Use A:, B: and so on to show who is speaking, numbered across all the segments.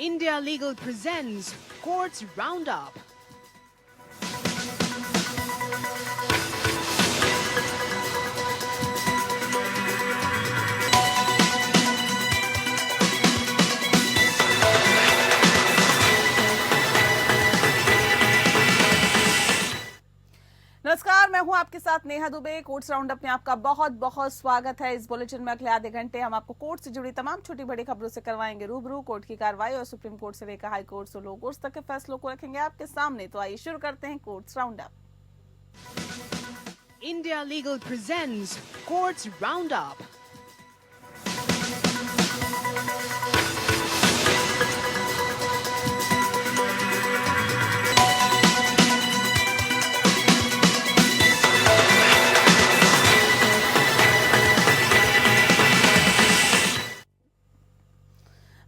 A: India Legal presents Courts Roundup.
B: नमस्कार, मैं हूं आपके साथ नेहा दुबे। कोर्ट्स राउंडअप में आपका बहुत बहुत स्वागत है। इस बुलेटिन में अगले आधे घंटे हम आपको कोर्ट से जुड़ी तमाम छोटी बड़ी खबरों से करवाएंगे रूबरू। कोर्ट की कार्रवाई और सुप्रीम कोर्ट से लेकर हाई कोर्ट और लो कोर्ट्स तक के फैसलों को रखेंगे आपके सामने। तो आइए शुरू करते हैं courts roundup.
A: India Legal presents Courts Roundup.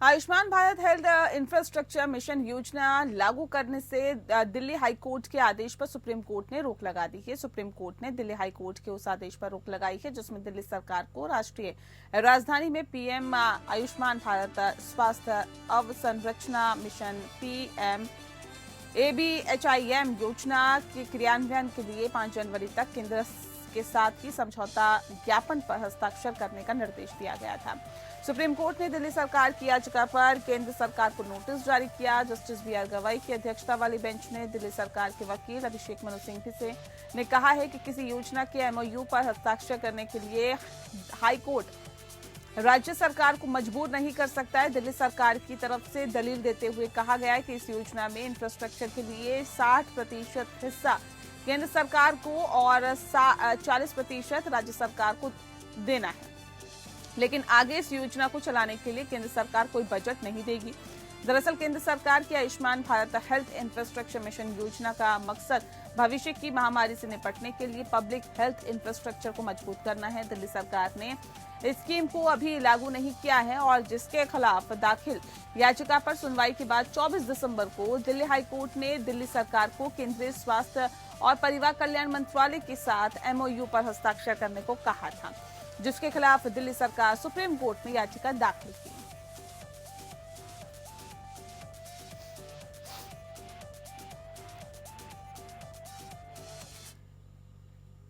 B: Ayushman Bharat health infrastructure mission योजना लागू करने से दिल्ली हाई कोर्ट के आदेश पर सुप्रीम कोर्ट ने रोक लगा दी है। सुप्रीम कोर्ट ने दिल्ली हाई कोर्ट के उस आदेश पर रोक लगाई है जिसमें दिल्ली सरकार को राष्ट्रीय राजधानी में पीएम आयुष्मान भारत स्वास्थ्य अवसंरचना मिशन पीएम ABHIM योजना के क्रियान्वयन के लिए 5 जनवरी तक केंद्र के साथ ही समझौता ज्ञापन पर हस्ताक्षर करने का निर्देश दिया गया था। सुप्रीम कोर्ट ने दिल्ली सरकार की याचिका पर केंद्र सरकार को नोटिस जारी किया। जस्टिस BR गवाई की अध्यक्षता वाली बेंच ने दिल्ली सरकार के वकील अभिषेक मनु सिंघवी से ने कहा है कि किसी योजना के MOU पर हस्ताक्षर करने के लिए हाई कोर्ट राज्य सरकार को मजबूर नहीं कर सकता है। दिल्ली सरकार की तरफ से दलील देते हुए कहा गया है कि इस योजना में इंफ्रास्ट्रक्चर के लिए 60% हिस्सा केंद्र सरकार को और 40% राज्य सरकार को देना है, लेकिन आगे इस योजना को चलाने के लिए केंद्र सरकार कोई बजट नहीं देगी। दरअसल केंद्र सरकार की Ayushman Bharat health infrastructure mission योजना का मकसद भविष्य की महामारी से निपटने के लिए पब्लिक हेल्थ इंफ्रास्ट्रक्चर को मजबूत करना है। दिल्ली सरकार ने इस स्कीम को अभी लागू नहीं किया है और जिसके खिलाफ दाखिल याचिका पर सुनवाई के बाद 24 दिसंबर को दिल्ली हाई कोर्ट ने दिल्ली सरकार को केंद्रीय स्वास्थ्य और परिवार कल्याण मंत्रालय के साथ MOU पर हस्ताक्षर करने को कहा था, जिसके खिलाफ दिल्ली सरकार सुप्रीम कोर्ट में याचिका दाखिल की।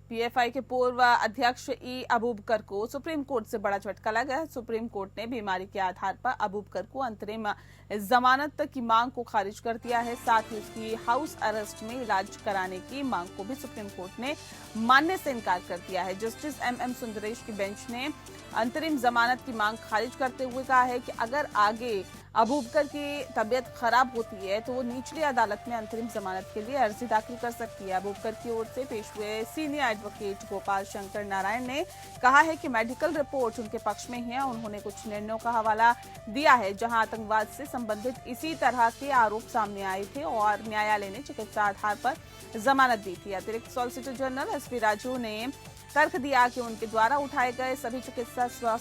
B: PFI के पूर्व अध्यक्ष E अबूबकर को सुप्रीम कोर्ट से बड़ा झटका लगा है। सुप्रीम कोर्ट ने बीमारी के आधार पर अबूबकर को अंतरिम जमानत की मांग को खारिज कर दिया है। साथ ही उसकी हाउस अरेस्ट में इलाज कराने की मांग को भी सुप्रीम कोर्ट ने मानने से इनकार कर दिया है। जस्टिस MM सुंदरेश की बेंच ने अंतरिम जमानत की मांग खारिज करते हुए कहा है कि अगर आगे अबूबकर की तबीयत खराब होती है तो वो निचली अदालत में अंतरिम जमानत के लिए अर्जी दाखिल कर सकती है। अबूबकर की ओर से पेश हुए सीनियर एडवोकेट गोपाल शंकर नारायण ने कहा है कि मेडिकल रिपोर्ट उनके पक्ष में है। उन्होंने कुछ निर्णयों का हवाला दिया है जहां आतंकवाद से संबंधित इसी तरह के आरोप सामने आए थे और न्यायालय ने चिकित्सा आधार पर जमानत दी थी। अतिरिक्त सॉलिसिटर जनरल SP राजू ने तर्क दिया कि उनके द्वारा उठाए गए सभी चिकित्सा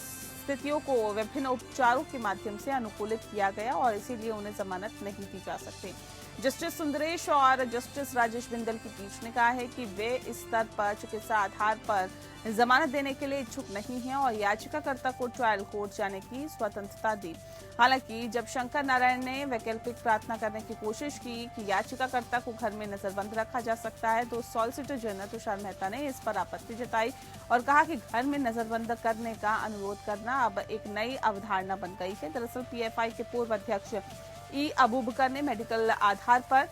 B: स्थितियों को विभिन्न उपचारों के माध्यम से अनुकूलित किया गया और इसीलिए उन्हें जमानत नहीं दी जा सकती। जस्टिस सुंदरेश और जस्टिस राजेश बिंदल की पीठ ने कहा है कि वे इस स्तर पर चिकित्सा आधार पर जमानत देने के लिए इच्छुक नहीं हैं और याचिकाकर्ता को ट्रायल कोर्ट जाने की स्वतंत्रता दी। हालांकि जब शंकर नारायण ने वैकल्पिक प्रार्थना करने की कोशिश की कि याचिकाकर्ता को घर में नजरबंद रखा जा सकता है तो सॉलिसिटर जनरल तुषार मेहता ने इस पर आपत्ति जताई और कहा कि घर में नजरबंद करने का अनुरोध करना अब एक नई अवधारणा बन गई है। दरअसल PFI के पूर्व अध्यक्ष E अबूबकर ने मेडिकल आधार पर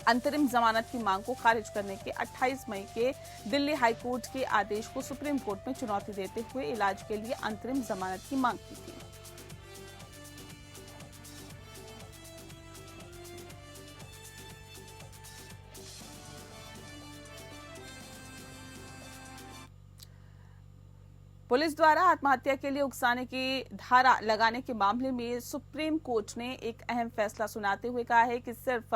B: अंतरिम जमानत की मांग को खारिज करने के 28 मई के दिल्ली हाई कोर्ट के आदेश को सुप्रीम कोर्ट में चुनौती देते हुए इलाज के लिए अंतरिम जमानत की मांग की थी। पुलिस द्वारा आत्महत्या के लिए उकसाने की धारा लगाने के मामले में सुप्रीम कोर्ट ने एक अहम फैसला सुनाते हुए कहा है कि सिर्फ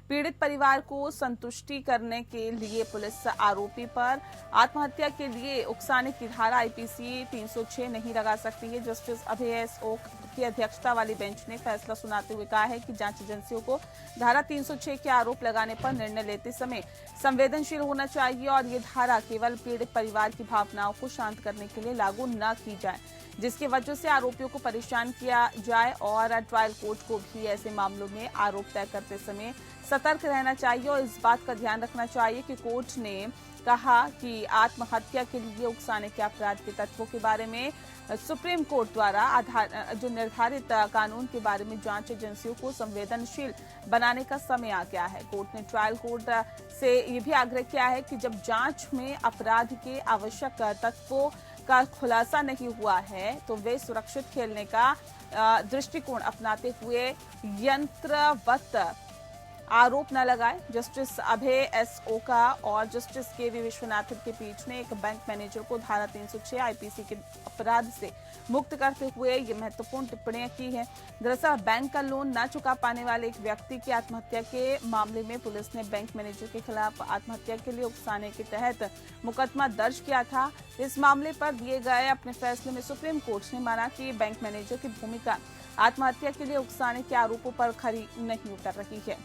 B: पीड़ित परिवार को संतुष्टि करने के लिए पुलिस आरोपी पर आत्महत्या के लिए उकसाने की धारा IPC 306 नहीं लगा सकती है। जस्टिस अभय S ओक की अध्यक्षता वाली बेंच ने फैसला सुनाते हुए कहा है कि जांच एजेंसियों को धारा 306 के आरोप लगाने पर निर्णय लेते समय संवेदनशील होना चाहिए और ये धारा केवल पीड़ित परिवार की भावनाओं को शांत करने के लिए लागू न की जाए, जिसकी वजह से आरोपियों को परेशान किया जाए और ट्रायल कोर्ट को भी ऐसे मामलों में आरोप तय करते समय सतर्क रहना चाहिए और इस बात का ध्यान रखना चाहिए कि कोर्ट ने कहा कि आत्महत्या के लिए उकसाने के अपराध के तत्वों के बारे में सुप्रीम कोर्ट द्वारा जो निर्धारित कानून के बारे में जांच एजेंसियों को संवेदनशील बनाने का समय आ गया है। कोर्ट ने ट्रायल कोर्ट से ये भी आग्रह किया है कि जब जांच में अपराध के आवश्यक तत्वों का खुलासा नहीं हुआ है तो वे सुरक्षित खेलने का दृष्टिकोण अपनाते हुए यंत्रवत आरोप न लगाए। जस्टिस अभय एस ओका और जस्टिस के.वी. विश्वनाथन की पीठ ने एक बैंक मैनेजर को धारा 306 आईपीसी के अपराध से मुक्त करते हुए ये महत्वपूर्ण टिप्पणियां की हैं। दरअसल बैंक का लोन न चुका पाने वाले एक व्यक्ति की आत्महत्या के मामले में पुलिस ने बैंक मैनेजर के खिलाफ आत्महत्या के लिए उकसाने के तहत मुकदमा दर्ज किया था। इस मामले पर दिए गए अपने फैसले में सुप्रीम कोर्ट ने माना कि बैंक मैनेजर की भूमिका आत्महत्या के लिए उकसाने के आरोपों पर खरी नहीं उतर रही है।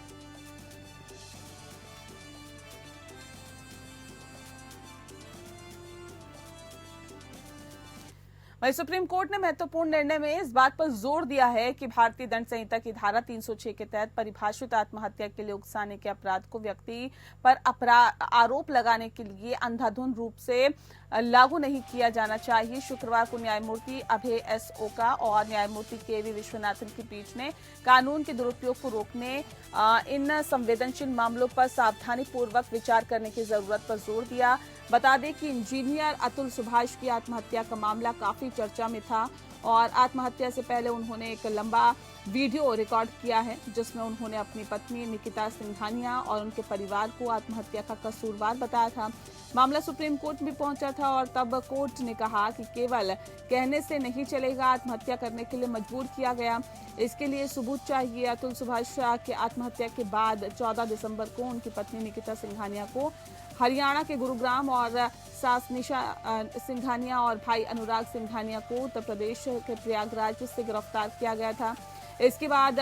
B: वहीं सुप्रीम कोर्ट ने महत्वपूर्ण निर्णय में इस बात पर जोर दिया है कि भारतीय दंड संहिता की धारा 306 के तहत परिभाषित आत्महत्या के लिए उकसाने के अपराध को व्यक्ति पर आरोप लगाने के लिए अंधाधुंध रूप से लागू नहीं किया जाना चाहिए। शुक्रवार को न्यायमूर्ति अभय एस ओका और न्यायमूर्ति के.वी. विश्वनाथन की पीठ ने कानून के दुरुपयोग को रोकने इन संवेदनशील मामलों पर सावधानी पूर्वक विचार करने की जरूरत पर जोर दिया। बता दें कि इंजीनियर अतुल सुभाष की आत्महत्या का मामला काफी चर्चा में था और आत्महत्या से पहले उन्होंने एक लंबा वीडियो रिकॉर्ड किया है जिसमें उन्होंने अपनी पत्नी निकिता सिंघानिया और उनके परिवार को आत्महत्या का कसूरवार बताया था। मामला सुप्रीम कोर्ट भी पहुंचा था और तब कोर्ट ने कहा कि केवल कहने से नहीं चलेगा, आत्महत्या करने के लिए मजबूर किया गया, इसके लिए सबूत चाहिए। अतुल सुभाष की आत्महत्या के बाद 14 दिसंबर को उनकी पत्नी निकिता सिंघानिया को हरियाणा के गुरुग्राम और सास निशा सिंघानिया और भाई अनुराग सिंघानिया को उत्तर प्रदेश के प्रयागराज से गिरफ्तार किया गया था। इसके बाद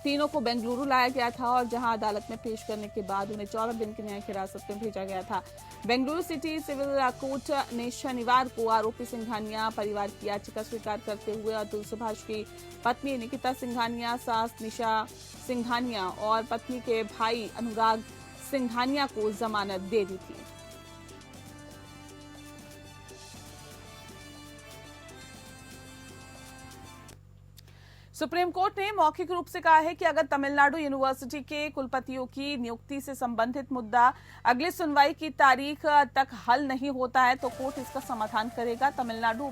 B: तीनों को बेंगलुरु लाया गया था और जहां अदालत में पेश करने के बाद उन्हें 14 दिन की न्यायिक हिरासत में भेजा गया था। बेंगलुरु सिटी सिविल कोर्ट ने शनिवार को आरोपी सिंघानिया परिवार की याचिका स्वीकार करते हुए अतुल सुभाष की पत्नी निकिता सिंघानिया, सास निशा सिंघानिया और पत्नी के भाई अनुराग सिंघानिया को जमानत दे दी थी। सुप्रीम कोर्ट ने मौखिक रूप से कहा है कि अगर तमिलनाडु यूनिवर्सिटी के कुलपतियों की नियुक्ति से संबंधित मुद्दा अगली सुनवाई की तारीख तक हल नहीं होता है तो कोर्ट इसका समाधान करेगा। तमिलनाडु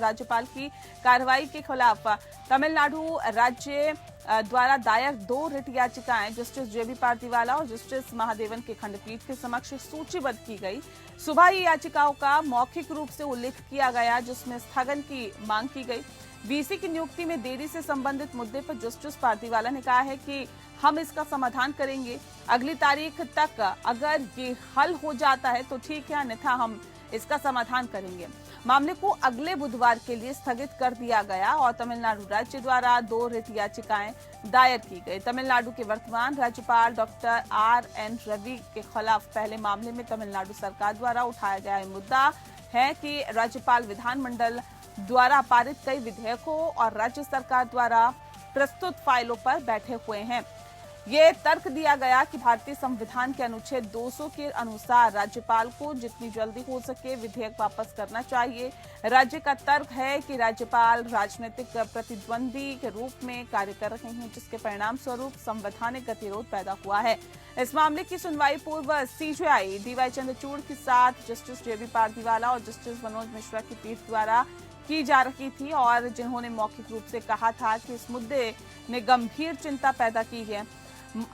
B: राज्यपाल की कार्रवाई के खिलाफ तमिलनाडु राज्य द्वारा दायर 2 रिट याचिकाएं जस्टिस जे.बी. पार्दीवाला और जस्टिस महादेवन के खंडपीठ के समक्ष सूचीबद्ध की गई। सुबह ये याचिकाओं का मौखिक रूप से उल्लेख किया गया जिसमें स्थगन की मांग की गई। वीसी की नियुक्ति में देरी से संबंधित मुद्दे पर जस्टिस पार्दीवाला ने कहा है कि हम इसका समाधान करेंगे, अगली तारीख तक अगर ये हल हो जाता है तो ठीक है, अन्यथा हम इसका समाधान करेंगे। मामले को अगले बुधवार के लिए स्थगित कर दिया गया और तमिलनाडु राज्य द्वारा 2 रिट याचिकाएं दायर की गई। तमिलनाडु के वर्तमान राज्यपाल डॉक्टर R.N. रवि के खिलाफ पहले मामले में तमिलनाडु सरकार द्वारा उठाया गया मुद्दा है कि राज्यपाल विधानमंडल द्वारा पारित कई विधेयकों और राज्य सरकार द्वारा प्रस्तुत फाइलों पर बैठे हुए हैं। ये तर्क दिया गया कि भारतीय संविधान के अनुच्छेद 200 के अनुसार राज्यपाल को जितनी जल्दी हो सके विधेयक वापस करना चाहिए। राज्य का तर्क है कि राज्यपाल राजनीतिक प्रतिद्वंदी के रूप में कार्य कर रहे हैं, जिसके परिणाम स्वरूप संवैधानिक गतिरोध पैदा हुआ है। इस मामले की सुनवाई पूर्व सीजेआई डी.वाई. चंद्रचूड़ के साथ जस्टिस जे.बी. पार्दीवाला और जस्टिस मनोज मिश्रा की पीठ द्वारा की जा रही थी और जिन्होंने मौखिक रूप से कहा था कि इस मुद्दे ने गंभीर चिंता पैदा की है।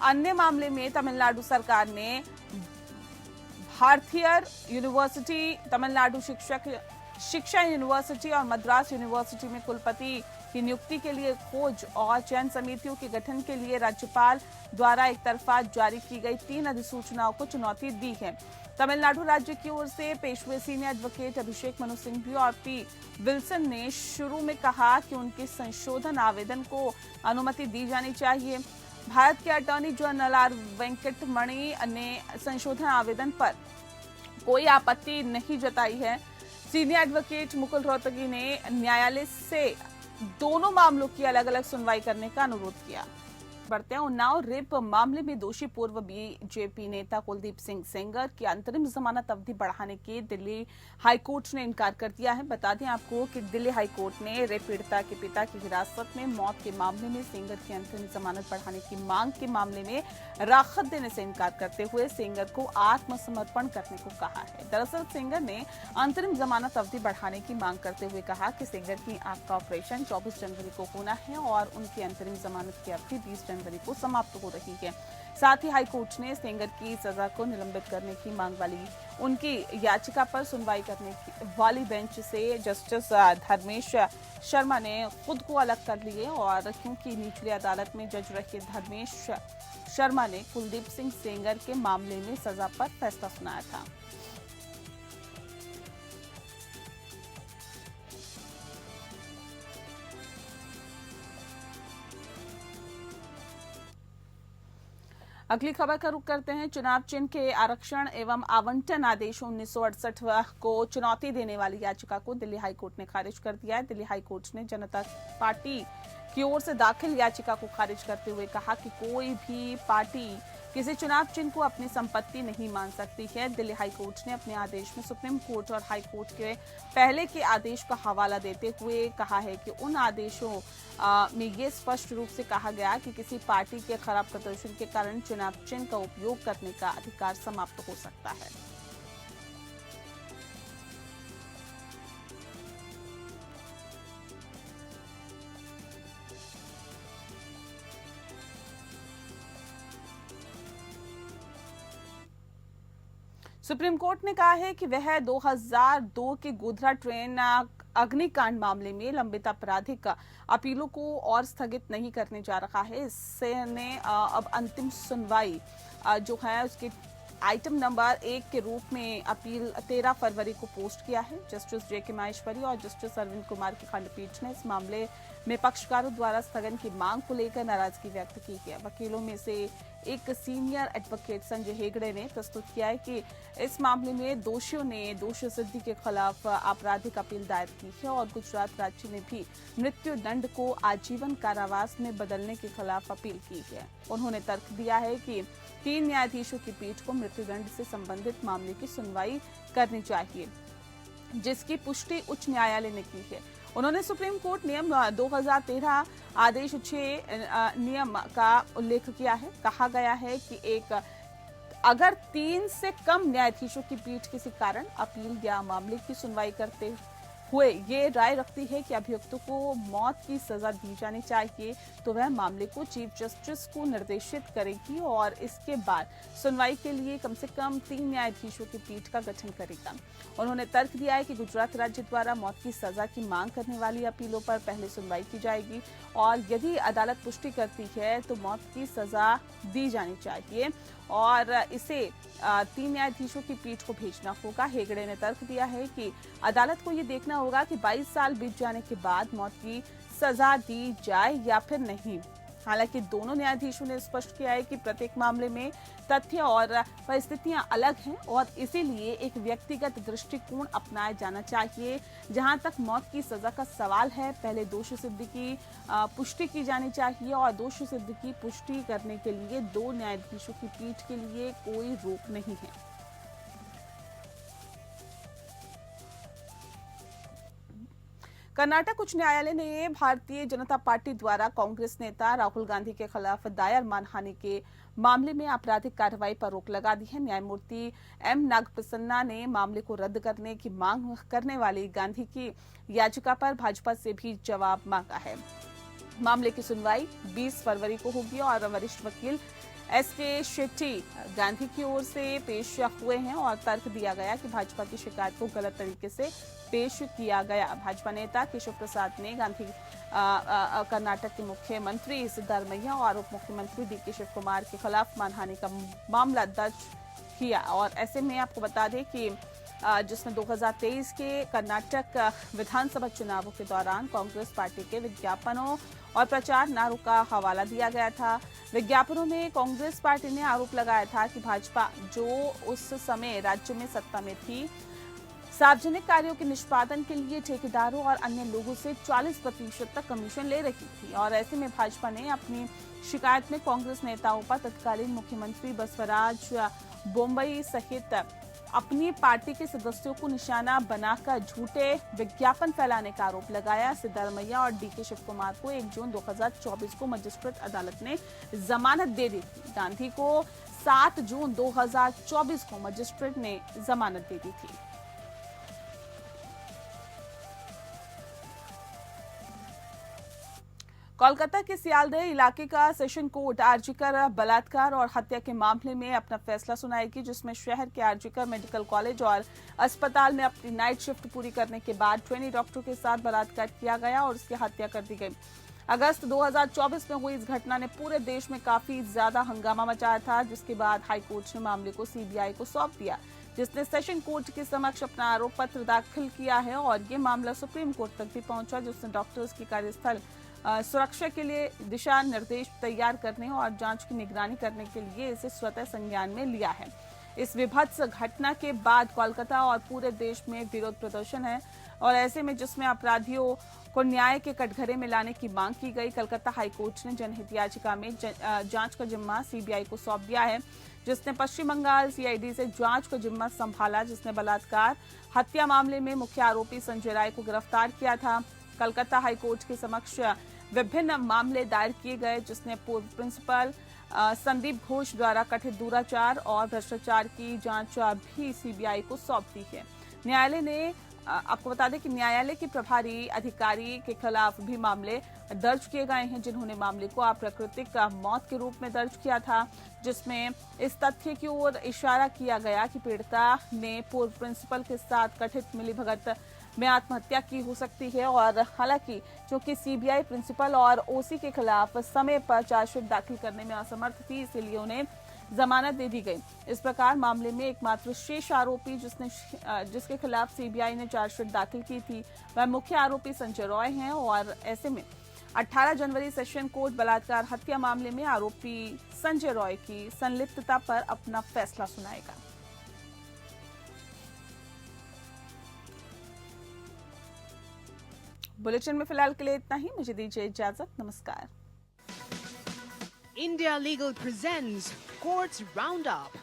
B: अन्य मामले में तमिलनाडु सरकार ने भारतीय यूनिवर्सिटी तमिलनाडु शिक्षा यूनिवर्सिटी और मद्रास यूनिवर्सिटी में कुलपति की नियुक्ति के लिए खोज और चयन समितियों के गठन के लिए राज्यपाल द्वारा एक तरफा जारी की गई 3 अधिसूचनाओं को चुनौती दी है। तमिलनाडु राज्य की ओर से पेश हुए सीनियर एडवोकेट अभिषेक मनु सिंघवी और पी विल्सन ने शुरू में कहा कि उनके संशोधन आवेदन को अनुमति दी जानी चाहिए। भारत के अटॉर्नी जनरल आर वेंकटमणि ने संशोधन आवेदन पर कोई आपत्ति नहीं जताई है। सीनियर एडवोकेट मुकुल रोहतगी ने न्यायालय से दोनों मामलों की अलग अलग सुनवाई करने का अनुरोध किया। बढ़ते हैं उन्नाव रेप मामले में दोषी पूर्व बीजेपी नेता कुलदीप सिंह सेंगर की अंतरिम जमानत अवधि बढ़ाने के दिल्ली हाईकोर्ट ने इनकार कर दिया है। बता दें आपको कि दिल्ली हाईकोर्ट ने रेप पीड़िता के पिता की हिरासत में मौत के मामले में सेंगर की अंतरिम जमानत बढ़ाने की मांग के मामले में राहत देने से इनकार करते हुए सेंगर को आत्मसमर्पण करने को कहा है। दरअसल सेंगर ने अंतरिम जमानत अवधि बढ़ाने की मांग करते हुए कहा कि सेंगर की आंख का ऑपरेशन 24 जनवरी को होना है और उनकी अंतरिम जमानत की अवधि 20 जनवरी को समाप्त हो रही है। साथ ही हाईकोर्ट ने सेंगर की सजा को निलंबित करने की मांग वाली उनकी याचिका पर सुनवाई करने वाली बेंच से जस्टिस धर्मेश शर्मा ने खुद को अलग कर लिए और क्योंकि निचली अदालत में जज रहे धर्मेश शर्मा ने कुलदीप सिंह सेंगर के मामले में सजा पर फैसला सुनाया था। अगली खबर का रुख करते हैं। चुनाव चिन्ह के आरक्षण एवं आवंटन आदेश 1968 को चुनौती देने वाली याचिका को दिल्ली हाईकोर्ट ने खारिज कर दिया है। दिल्ली हाईकोर्ट ने जनता पार्टी की ओर से दाखिल याचिका को खारिज करते हुए कहा कि कोई भी पार्टी किसी चुनाव चिन्ह को अपनी संपत्ति नहीं मान सकती है। दिल्ली हाईकोर्ट ने अपने आदेश में सुप्रीम कोर्ट और हाई कोर्ट के पहले के आदेश का हवाला देते हुए कहा है कि उन आदेशों में ये स्पष्ट रूप से कहा गया कि किसी पार्टी के खराब प्रदर्शन के कारण चुनाव चिन्ह का उपयोग करने का अधिकार समाप्त हो सकता है। सुप्रीम कोर्ट ने कहा है कि वह 2002 के गोधरा ट्रेन अग्निकांड मामले में लंबित आपराधिक अपीलों को और स्थगित नहीं करने जा रहा है। इससे ने अब अंतिम सुनवाई जो है उसके आइटम नंबर 1 के रूप में अपील 13 फरवरी को पोस्ट किया है। Justice JK. माहेश्वरी और जस्टिस अरविंद कुमार की खंडपीठ ने इस मामले में पक्षकारों द्वारा स्थगन की मांग को लेकर नाराजगी व्यक्त की है। वकीलों में से एक सीनियर एडवोकेट संजय हेगड़े ने प्रस्तुत किया है कि इस मामले में दोषियों ने दोष सिद्धि के खिलाफ आपराधिक अपील दायर की है और गुजरात राज्य ने भी मृत्यु दंड को आजीवन कारावास में बदलने के खिलाफ अपील की है। उन्होंने तर्क दिया है कि 3 न्यायाधीशों की पीठ को मृत्युदंड से संबंधित मामले की सुनवाई करनी चाहिए, जिसकी पुष्टि उच्च न्यायालय ने की है। उन्होंने सुप्रीम कोर्ट नियम 2013 आदेश 6 नियम का उल्लेख किया है। कहा गया है कि अगर 3 से कम न्यायाधीशों की पीठ किसी कारण अपील या मामले की सुनवाई करते हुए ये राय रखती है कि अभियुक्तों को मौत की सजा दी जानी चाहिए, तो वह मामले को चीफ जस्टिस को निर्देशित करेगी और इसके बाद सुनवाई के लिए कम से कम 3 न्यायाधीशों की पीठ का गठन करेगा। उन्होंने तर्क दिया है कि गुजरात राज्य द्वारा मौत की सजा की मांग करने वाली अपीलों पर पहले सुनवाई की जाएगी और यदि अदालत पुष्टि करती है तो मौत की सजा दी जानी चाहिए और इसे 3 न्यायाधीशों की पीठ को भेजना होगा। हेगड़े ने तर्क दिया है कि अदालत को ये देखना होगा कि 22 साल बीत जाने के बाद मौत की सजा दी जाए या फिर नहीं। हालांकि दोनों न्यायाधीशों ने स्पष्ट किया है कि प्रत्येक मामले में तथ्य और परिस्थितियां अलग हैं और इसीलिए एक व्यक्तिगत दृष्टिकोण अपनाया जाना चाहिए। जहां तक मौत की सजा का सवाल है, पहले दोष सिद्धि की पुष्टि की जानी चाहिए और दोष सिद्धि की पुष्टि करने के लिए 2 न्यायाधीशों की पीठ के लिए कोई रोक नहीं है। कर्नाटक उच्च न्यायालय ने भारतीय जनता पार्टी द्वारा कांग्रेस नेता राहुल गांधी के खिलाफ दायर मानहानि के मामले में आपराधिक कार्रवाई पर रोक लगा दी है। न्यायमूर्ति एम नागप्रसन्ना ने मामले को रद्द करने की मांग करने वाली गांधी की याचिका पर भाजपा से भी जवाब मांगा है। मामले की सुनवाई 20 फरवरी को होगी और वरिष्ठ वकील एस.के. शेट्टी गांधी की ओर से पेश हुए हैं और तर्क दिया गया कि भाजपा की शिकायत को गलत तरीके से पेश किया गया। भाजपा नेता केशव प्रसाद ने गांधी कर्नाटक के मुख्यमंत्री सिद्धारमैया और उप मुख्यमंत्री डी.के. शिव कुमार के खिलाफ मानहानि का मामला दर्ज किया। और ऐसे में आपको बता दें कि जिसमें 2023 के कर्नाटक विधानसभा चुनावों के दौरान कांग्रेस पार्टी के विज्ञापनों और प्रचार नारों का हवाला दिया गया था। विज्ञापनों में कांग्रेस पार्टी ने आरोप लगाया था कि भाजपा, जो उस समय राज्य में सत्ता में थी, सार्वजनिक कार्यों के निष्पादन के लिए ठेकेदारों और अन्य लोगों से 40% तक कमीशन ले रही थी। और ऐसे में भाजपा ने अपनी शिकायत में कांग्रेस नेताओं पर तत्कालीन मुख्यमंत्री बसवराज बोम्मई सहित अपनी पार्टी के सदस्यों को निशाना बनाकर झूठे विज्ञापन फैलाने का आरोप लगाया। सिद्धारमैया और डी.के. शिव कुमार को 1 जून 2024 को मजिस्ट्रेट अदालत ने जमानत दे दी थी। गांधी को 7 जून 2024 को मजिस्ट्रेट ने जमानत दे दी थी। कोलकाता के सियालदह इलाके का सेशन कोर्ट आरजीकर बलात्कार और हत्या के मामले में अपना फैसला सुनाएगी, जिसमें शहर के आरजीकर मेडिकल कॉलेज और अस्पताल में अपनी नाइट शिफ्ट पूरी करने के बाद ट्रेनी डॉक्टर के साथ बलात्कार किया गया और उसकी हत्या कर दी गई। अगस्त 2024 में हुई इस घटना ने पूरे देश में काफी ज्यादा हंगामा मचाया था, जिसके बाद हाईकोर्ट ने मामले को सीबीआई को सौंप दिया, जिसने सेशन कोर्ट के समक्ष अपना आरोप पत्र दाखिल किया है। और ये मामला सुप्रीम कोर्ट तक भी पहुंचा, जिसने डॉक्टर्स की कार्यस्थल सुरक्षा के लिए दिशा निर्देश तैयार करने और जांच की निगरानी करने के लिए इसे स्वतः संज्ञान में लिया है। इस विभत्स घटना के बाद कोलकाता और पूरे देश में विरोध प्रदर्शन है और ऐसे में जिसमें अपराधियों को न्याय के कटघरे में लाने की मांग की गई। कलकत्ता हाईकोर्ट ने जनहित याचिका में जांच का जिम्मा सीबीआई को सौंप दिया है, जिसने पश्चिम बंगाल सीआईडी से जांच का जिम्मा संभाला, जिसने बलात्कार हत्या मामले में मुख्य आरोपी संजय राय को गिरफ्तार किया था। कलकत्ता हाईकोर्ट के समक्ष विभिन्न मामले दायर किए गए, जिसने पूर्व प्रिंसिपल संदीप घोष द्वारा कथित दुराचार और भ्रष्टाचार की जांच भी सीबीआई को सौंप दी है। न्यायालय ने आपको बता दें कि न्यायालय के प्रभारी अधिकारी के खिलाफ भी मामले दर्ज किए गए हैं, जिन्होंने मामले को अप्राकृतिक मौत के रूप में दर्ज किया था, जिसमें इस तथ्य की ओर इशारा किया गया कि पीड़िता ने पूर्व प्रिंसिपल के साथ कथित मिलीभगत में आत्महत्या की हो सकती है। और हालांकि क्योंकि सीबीआई प्रिंसिपल और ओसी के खिलाफ समय पर चार्जशीट दाखिल करने में असमर्थ थी, इसलिए उन्हें जमानत दे दी गई। इस प्रकार मामले में एकमात्र शेष आरोपी जिसके खिलाफ सीबीआई ने चार्जशीट दाखिल की थी, वह मुख्य आरोपी संजय रॉय हैं। और ऐसे में 18 जनवरी सेशन कोर्ट बलात्कार हत्या मामले में आरोपी संजय रॉय की संलिप्तता पर अपना फैसला सुनाएगा। बुलेटिन में फिलहाल के लिए इतना ही। मुझे दीजिए इजाजत। नमस्कार।
A: India Legal presents Courts Roundup.